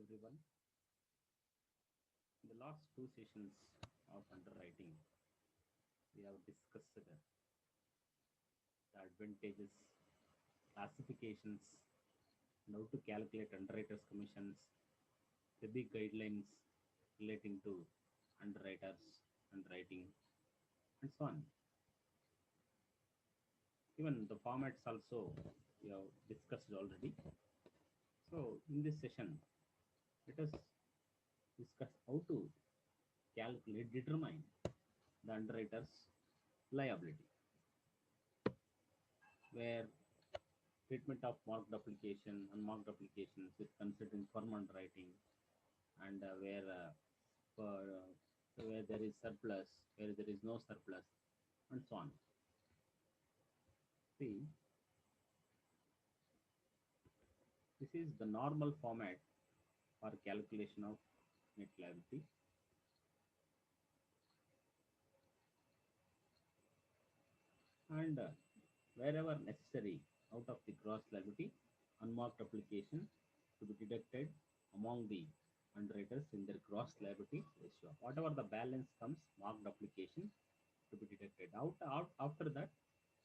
everyone. In the last two sessions of underwriting, we have discussed the advantages, classifications, and how to calculate underwriters' commissions, the big guidelines relating to underwriters, underwriting, and so on. Even the formats also we have discussed already. So, in this session, let us discuss how to determine the underwriter's liability, where treatment of marked application, unmarked applications is considered in firm underwriting, and where there is surplus, where there is no surplus, and so on. See, this is the normal format for calculation of net liability, and wherever necessary, out of the gross liability, unmarked application to be deducted among the underwriters in their gross liability ratio. Whatever the balance comes, marked application to be deducted. After that,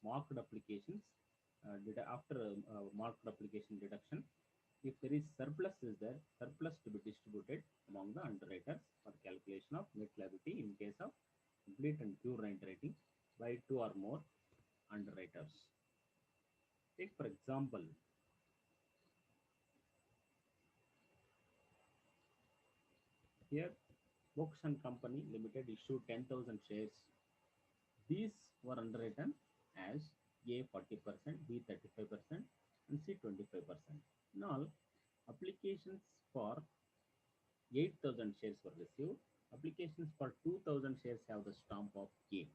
marked applications, marked application deduction, if there is surplus is there, surplus to be distributed among the underwriters for calculation of net liability in case of complete and pure underwriting by two or more underwriters. Take for example, here Books and Company Limited issued 10,000 shares. These were underwritten as A 40%, B 35%, and C 25%. In all, applications for 8,000 shares were received. Applications for 2,000 shares have the stamp of A.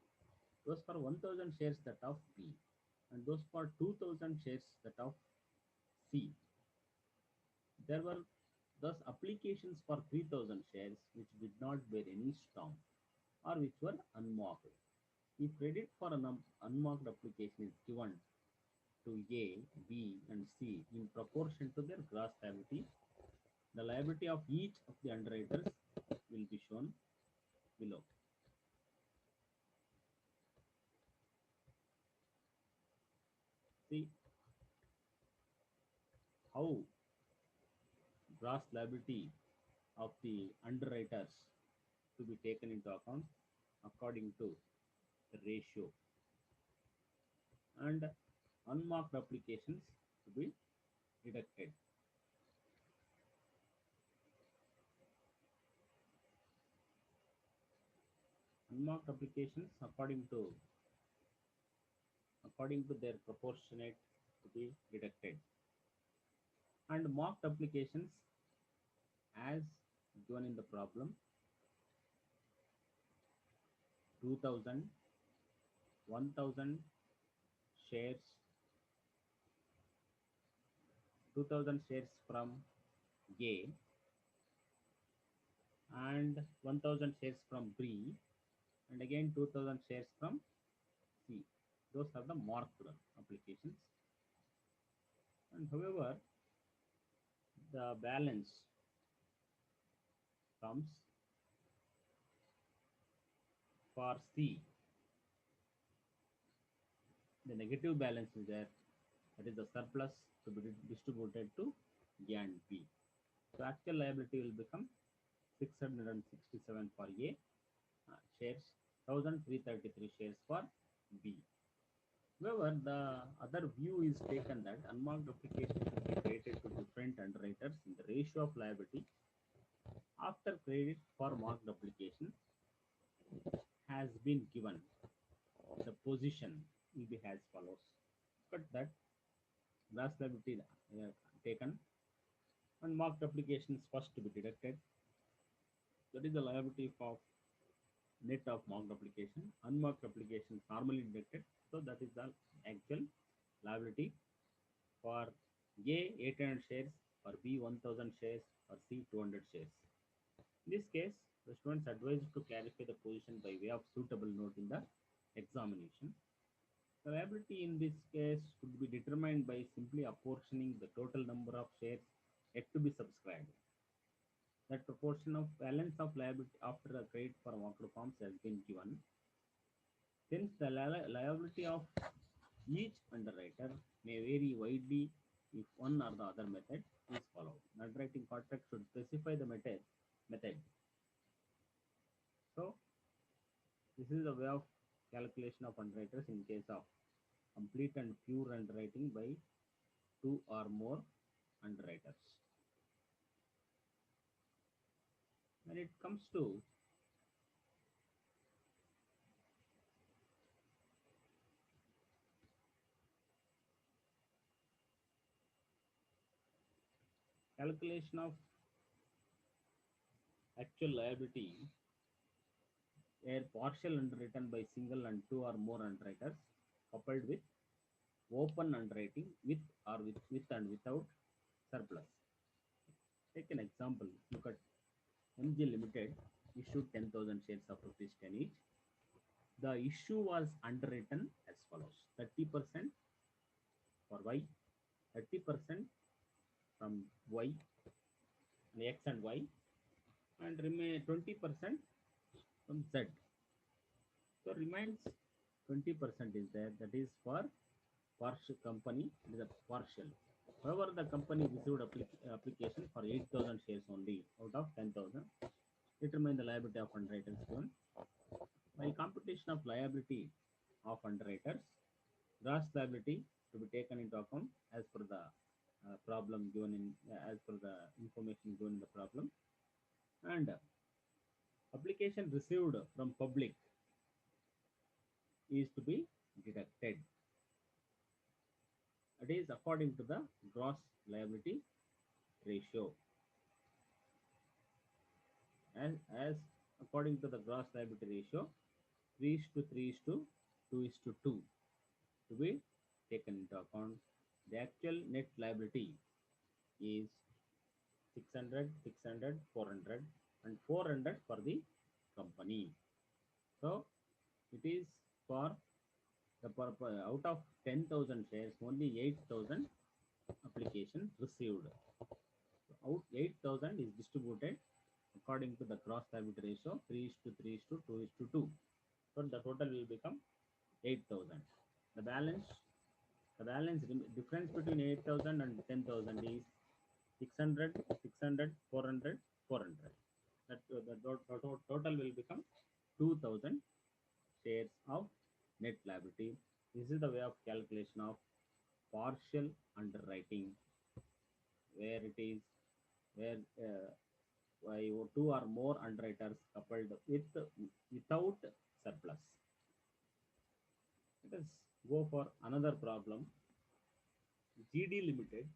Those for 1,000 shares that of B. And those for 2,000 shares that of C. There were thus applications for 3,000 shares which did not bear any stamp or which were unmarked. If credit for an unmarked application is given to A, B, and C in proportion to their gross liability, the liability of each of the underwriters will be shown below. See how gross liability of the underwriters to be taken into account according to the ratio, and unmarked applications to be deducted. Unmarked applications according to their proportionate to be deducted, and marked applications as given in the problem: 2,000, 1,000 shares, 2,000 shares from A, and 1,000 shares from B, and again 2,000 shares from C. Those are the marked applications. And however, the balance comes for C. The negative balance is there, that is the surplus to be distributed to A and B. So actual liability will become 667 for A shares, 1,333 shares for B. However, the other view is taken that unmarked applications should be created to different underwriters in the ratio of liability after credit for marked application has been given. The position will be as follows. But that gross liability taken, unmarked applications first to be deducted. That is the liability of net of marked application. Unmarked application normally deducted. So that is the actual liability for A 800 shares, for B 1,000 shares, for C 200 shares. In this case, the students advised to clarify the position by way of suitable note in the examination. The liability in this case could be determined by simply apportioning the total number of shares yet to be subscribed. That proportion of balance of liability after a credit for market forms has been given. Since the liability of each underwriter may vary widely if one or the other method is followed. The underwriting contract should specify the method. So this is a way of calculation of underwriters in case of complete and pure underwriting by two or more underwriters. When it comes to calculation of actual liability, a partial underwritten by single and two or more underwriters coupled with open underwriting with and without surplus. Take an example. Look at MG Limited issued 10,000 shares of rupees 10 each. The issue was underwritten as follows: 30% for Y, 30% from Y, X and Y, and remain 20% from Z. So remains 20% is there. That is for partial company. It is a partial. However, the company received application for 8,000 shares only out of 10,000. Determine the liability of underwriters given. By computation of liability of underwriters, gross liability to be taken into account as per the problem given in as per the information given in the problem, and application received from public is to be deducted. It is according to the gross liability ratio. As according to the gross liability ratio, 3 is to 3 is to 2 is to 2 to be taken into account. The actual net liability is 600, 600, 400, and 400 for the company. So it is for the out of 10,000 shares, only 8,000 applications received. So out 8,000 is distributed according to the gross liability ratio, 3 is to 3 is to 2 is to 2. So the total will become 8,000. The balance, difference between 8,000 and 10,000 is 600, 600, 400, 400. The total will become 2,000 shares of net liability. This is the way of calculation of partial underwriting, where it is where two or more underwriters coupled with without surplus. Let us go for another problem. GD Limited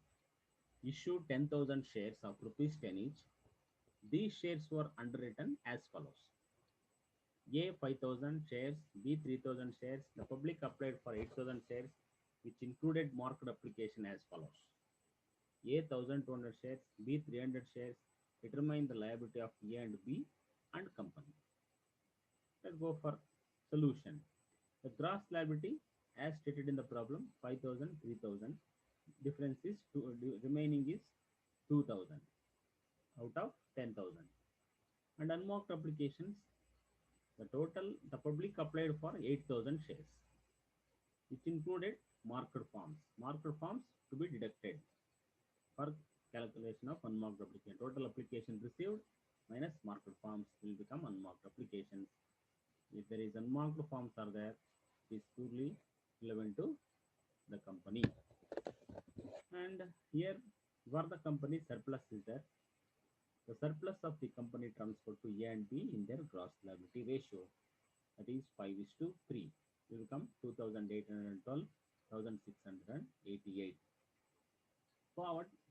issued 10,000 shares of rupees 10 each. These shares were underwritten as follows: A 5,000 shares, B 3,000 shares. The public applied for 8,000 shares, which included market application as follows: A 1,200 shares, B 300 shares. Determine the liability of A and B and company. Let's go for solution. The gross liability, as stated in the problem, 5,000, 3,000. Difference is remaining is 2,000 out of 10,000. And unmarked applications, the public applied for 8,000 shares, which included marked forms. Marked forms to be deducted for calculation of unmarked application. Total application received minus marked forms will become unmarked applications. If there is unmarked forms are there, it is purely relevant to the company. And here, where the company surplus is there, the surplus of the company transferred to A and B in their gross liability ratio, that is 5 is to 3, will become 2,812, 1,688.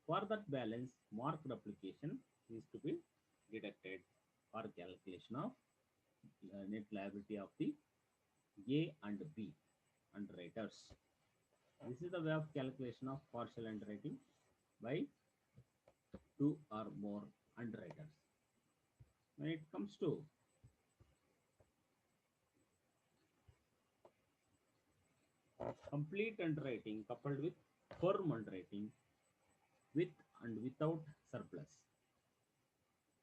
For that balance, marked application is to be deducted for calculation of net liability of the A and B underwriters. This is the way of calculation of partial underwriting by two or more underwriters. When it comes to complete underwriting coupled with firm underwriting with and without surplus.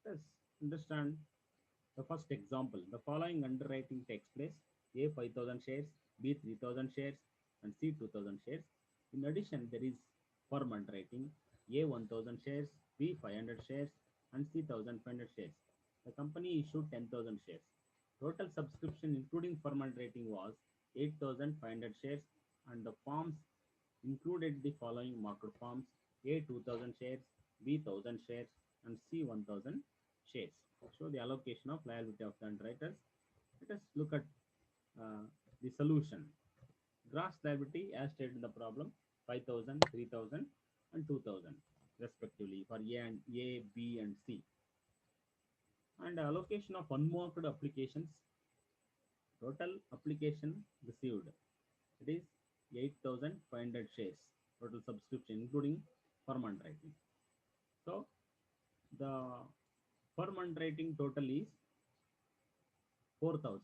Let's understand the first example. The following underwriting takes place: A 5,000 shares, B 3,000 shares, and C 2,000 shares. In addition, there is firm underwriting: A 1,000 shares, B 500 shares, and C 1,500 shares. The company issued 10,000 shares. Total subscription, including firm underwriting, was 8,500 shares, and the forms included the following market forms: A 2,000 shares, B 1,000 shares, and C 1,000 shares. Show the allocation of liability of the underwriters. Let us look at uh, the solution. Gross liability as stated in the problem: 5,000, 3,000, and 2,000 respectively for A, B, and C. And allocation of unmarked applications. Total application received, it is 8,500 shares. Total subscription including firm underwriting. So the firm underwriting total is 4,000.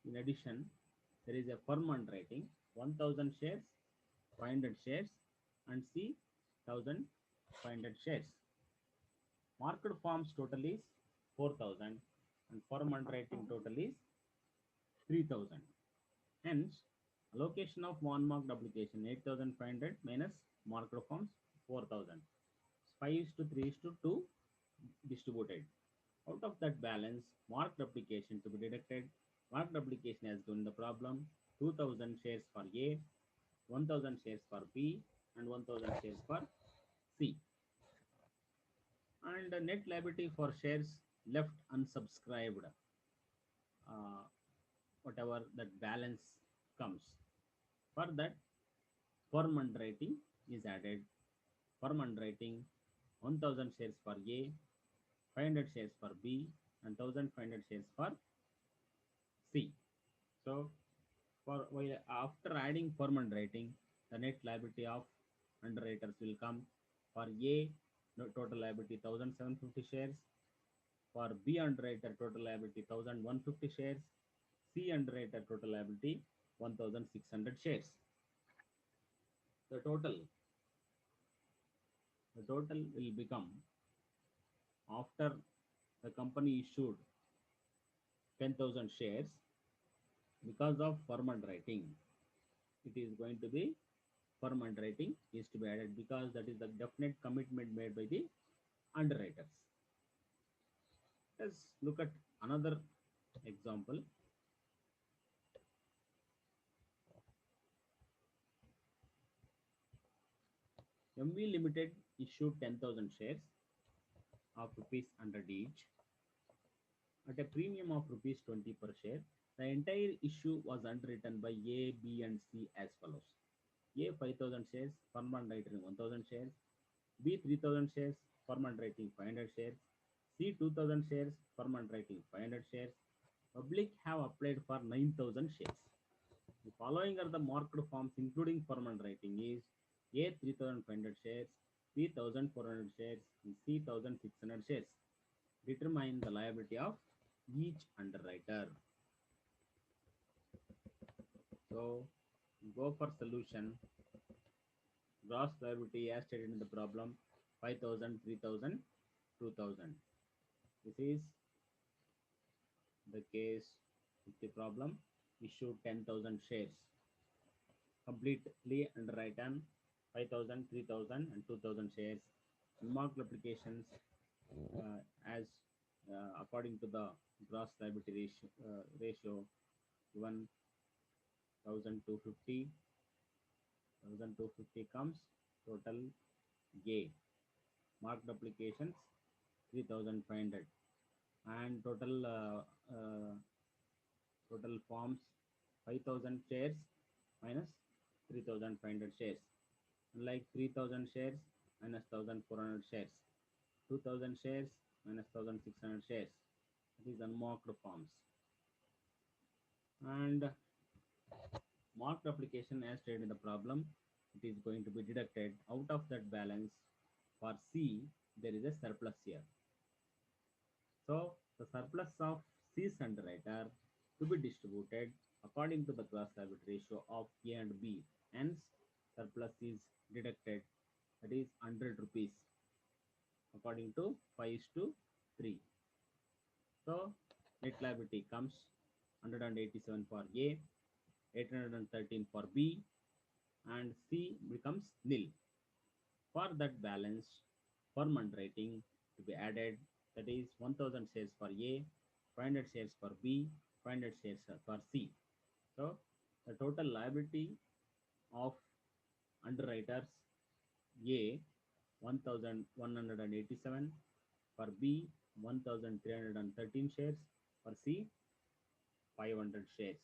In addition, there is a firm underwriting 1,000 shares, 500 shares, and C 1,500 shares. Market forms total is 4,000 and firm underwriting total is 3,000. Hence, allocation of one-marked application 8,500 minus market forms 4,000. 5 is to 3 is to 2 distributed. Out of that balance, marked application to be deducted. Marked application as given in the problem: 2,000 shares for A, 1,000 shares for B, and 1,000 shares for C. And the net liability for shares left unsubscribed, uh, whatever that balance comes. For that, firm underwriting is added. Firm underwriting: 1,000 shares for A, 500 shares for B, and 1,500 shares for C. So, for while after adding firm underwriting, the net liability of underwriters will come: for A, total liability 1,750 shares; for B underwriter, total liability 1,150 shares; C underwriter, total liability 1,600 shares. The total, the total will become, after the company issued 10,000 shares, because of firm underwriting, it is going to be, firm underwriting is to be added because that is the definite commitment made by the underwriters. Let's look at another example. MV Limited issued 10,000 shares of rupees 100 each at a premium of rupees 20 per share. The entire issue was underwritten by A, B, and C as follows: A 5,000 shares, firm underwriting 1,000 shares; B 3,000 shares, firm underwriting 500 shares; C 2,000 shares, firm underwriting 500 shares. Public have applied for 9,000 shares. The following are the marked forms including firm underwriting is: A 3,500 shares, B 1,400 shares, and C 1,600 shares. Determine the liability of each underwriter. So go for solution. Gross liability as stated in the problem: 5,000, 3,000, 2,000. This is the case with the problem. Issue 10,000 shares. Completely underwritten 5,000, 3,000, and 2,000 shares. Unmarked applications as according to the gross liability ratio given 1,250. 1,250 comes total A. Marked applications 3,500 and total forms 5,000 shares minus 3,500 shares. Like 3,000 shares minus 1,400 shares, 2,000 shares minus 1,600 shares. It is unmarked forms. And marked application as stated in the problem, it is going to be deducted. Out of that balance, for C, there is a surplus here. So the surplus of C's underwriter to be distributed according to the gross liability ratio of A and B. Hence, surplus is deducted that is 100 rupees according to 5 is to 3. So net liability comes 187 for A, 813 for B, and C becomes nil. For that balance, firm underwriting to be added, that is 1000 shares for A, 500 shares for B, 500 shares for C. So the total liability of underwriters: A 1187, for B 1313 shares, for C 500 shares.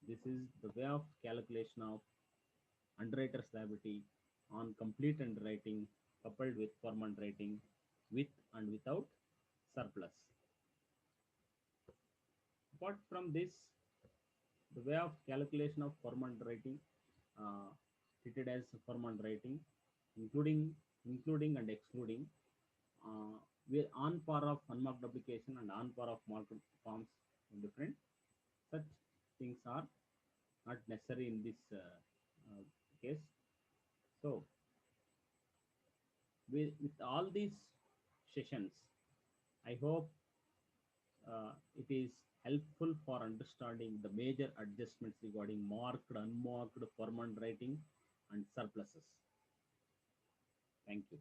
This is the way of calculation of underwriter's liability on complete underwriting coupled with firm underwriting with and without surplus. Apart from this, the way of calculation of firm underwriting, uh, treated as firm underwriting, including and excluding, uh, with on par of unmarked application and on par of marked forms different. Such things are not necessary in this case. So with all these sessions, I hope it is helpful for understanding the major adjustments regarding marked, unmarked, firm underwriting, and surpluses. Thank you.